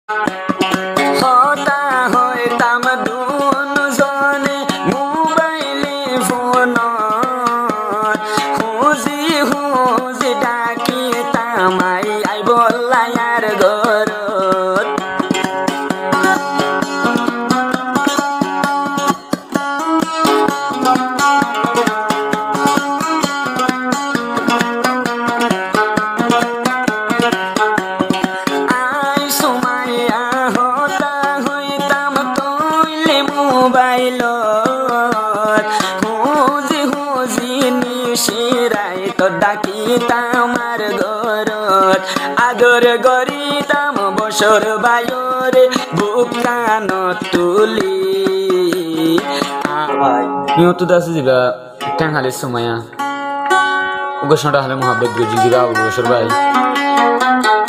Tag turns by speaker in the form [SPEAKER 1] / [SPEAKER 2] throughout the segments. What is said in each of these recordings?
[SPEAKER 1] হতা হইতাম দুজনে মোবাইলে ফোন হুজি হুজি ডাকিতাম আই বল্লায়ার ঘরত মোবাইল হুজি হুজি নিশিরাই তো ডাকিতাম আর ঘরত আদর করিতাম বছর বায়রে বুক কানত তুলি নিহত দাস দিবা টেঙ্গালি সুমায়া ঘোষণাটা হলে মোহাব্বত গজি দিবা আবুল বছর ভাই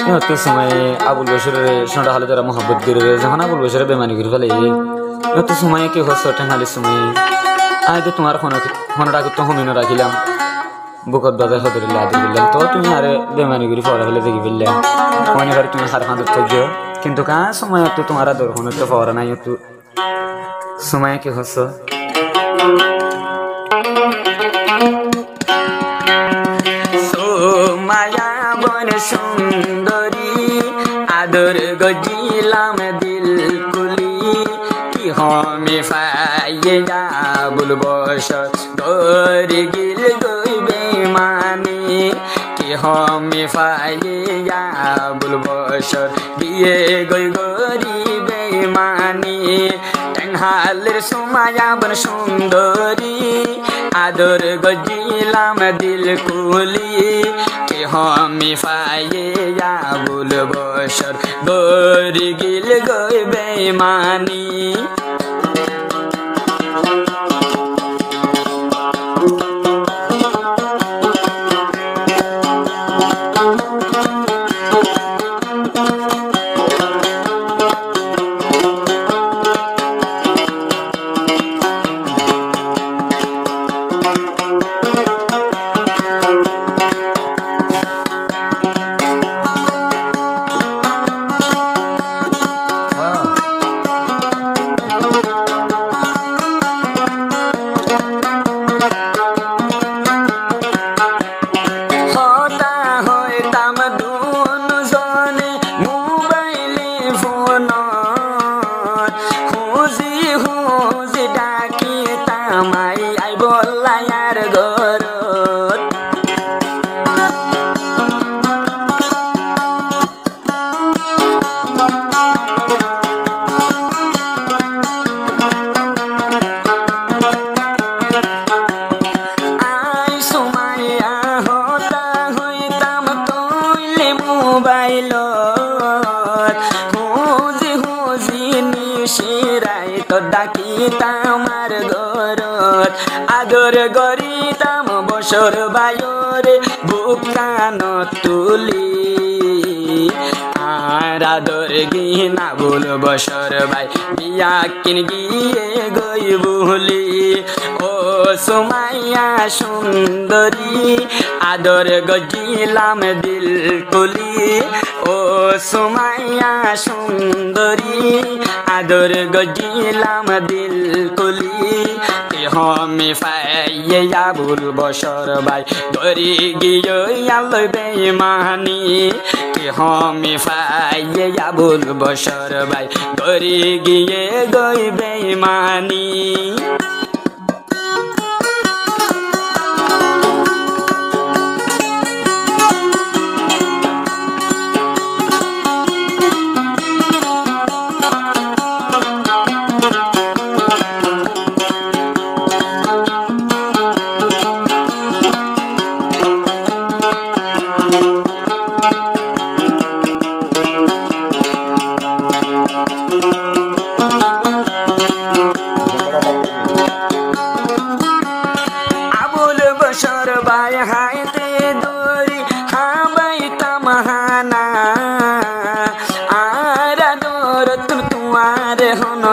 [SPEAKER 1] নিহত সময় আবুল বছরের সোনাটা হলে যারা মোহাব্বত করে যখন আবুল বছরে বেমানি করে ফেলে এত সময় কি হচ্ছে টেঙ্গালির সময় আই তো তোমার ফোনটা তো হমিনো রাখিলাম বুকত বাজার হদরিল্লা আদর করলাম তো তুমি আরে বেমানি করে ফরা ফেলে দেখি ফেললে মনে করে তুমি হার ফাঁদর থাকছো কিন্তু কা সময় তো তোমার আদর হন তো ফরা নাই একটু সময় কি হচ্ছে সোমায়া বন সুন্দরী আদর গজিলাম দিল কুলি হমে ফাইয়ে আবুল বছর গরি গিল গইবে মানে কি হমে ফাইয়ে আবুল বছর বিয়ে গই গরিবে মানে টেঙ্গালের সুমায়া বন সুন্দরী আদর গজিলাম দিল কুলি কি হমে ফাইয়ে আবুল বছর গরি গিল গইবে মানে মোবাইল হুজি হুজি নিশিরাই তো ডাকিতাম আর ঘরত আদর করিতাম বছর বায়রে বুক কানত তুলি আর আদর গিনা বল বছর ভাই বিয়া কিন গিয়ে গই বলি ও সুমাইয়া সুন্দরী আদর গজিলাম দিল কুলি ও সুমাইয়া সুন্দরী আদর গজিলাম দিল কুলি হমে ফাইয়ে আবুল বছর ভাই গরি গিয়ে আলোয় বেমানি হমে ফাইয়ে আবুল বছর ভাই গরি গিয়ে গই বেমানি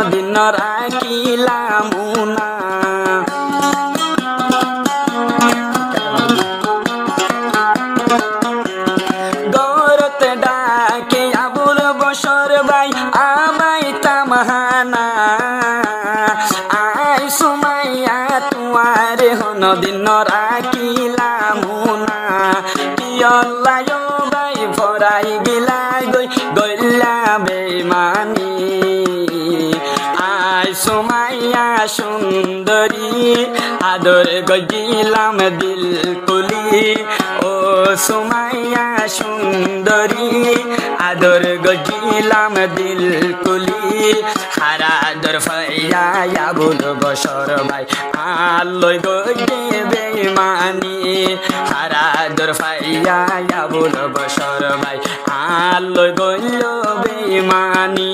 [SPEAKER 1] दिन राखिलाम ना गौरत डाके आबुल बसर भाई আবাই তামাহানা আই সুমাইয়া তুয়ারে হন দিন রাখিলাম না পিয়ল্লায় বাই ভরাই গিলা গইলা বেমানি আই সুমাইয়া সুন্দরী আদর গজিলাম দিল কুলি ও সুমাইয়া সুন্দরী আদর গজিলাম দিল কুলি হারাদর ফাইয়া আবুল বশর ভাই আল্লই গজে বেমানি হারাদর ফাইয়া আবুল বশর ভাই আল্লই গইল বেমানি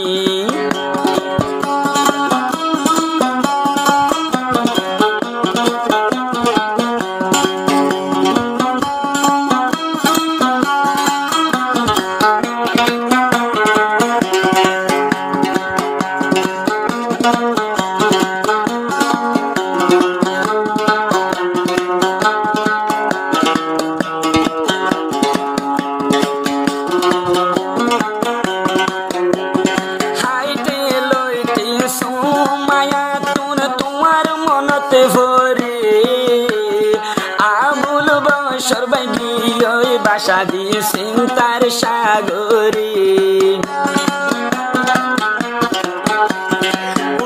[SPEAKER 1] আবুল বশর ভাই গিয়ে বাসা দিয়ে চিন্তার সাগরে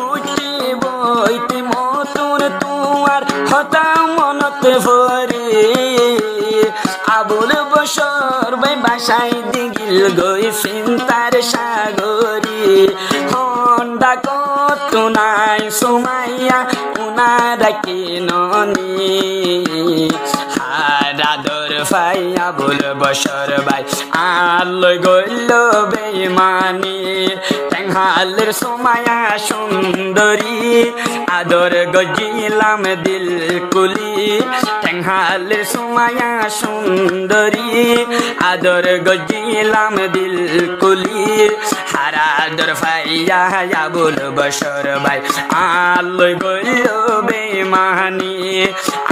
[SPEAKER 1] উঠি বইতে মতুন তোমার হতা মনতে ভরে আবুল বশর ভাই বাসায় দিগিল গই চিন্তার সাগরে হন্ডা কত নাই সুমাইয়া উনারা কিননি হারাদর ফাইয়া আবুল বশর ভাই আল্লই গইল বেমানি টেংহালের সুমাইয়া সুন্দরী আদর গজিলাম দিল কুলি টেংহালের সুমাইয়া সুন্দরী আদর গজিলাম দিল কুলি হারাদর ফাইয়া আবুল বশর ভাই আল্লই গইল বেমানি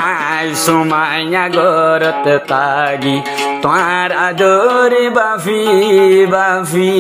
[SPEAKER 1] আই সুমাইয়া গরত তাগি তোমার আদর বাফি বাফি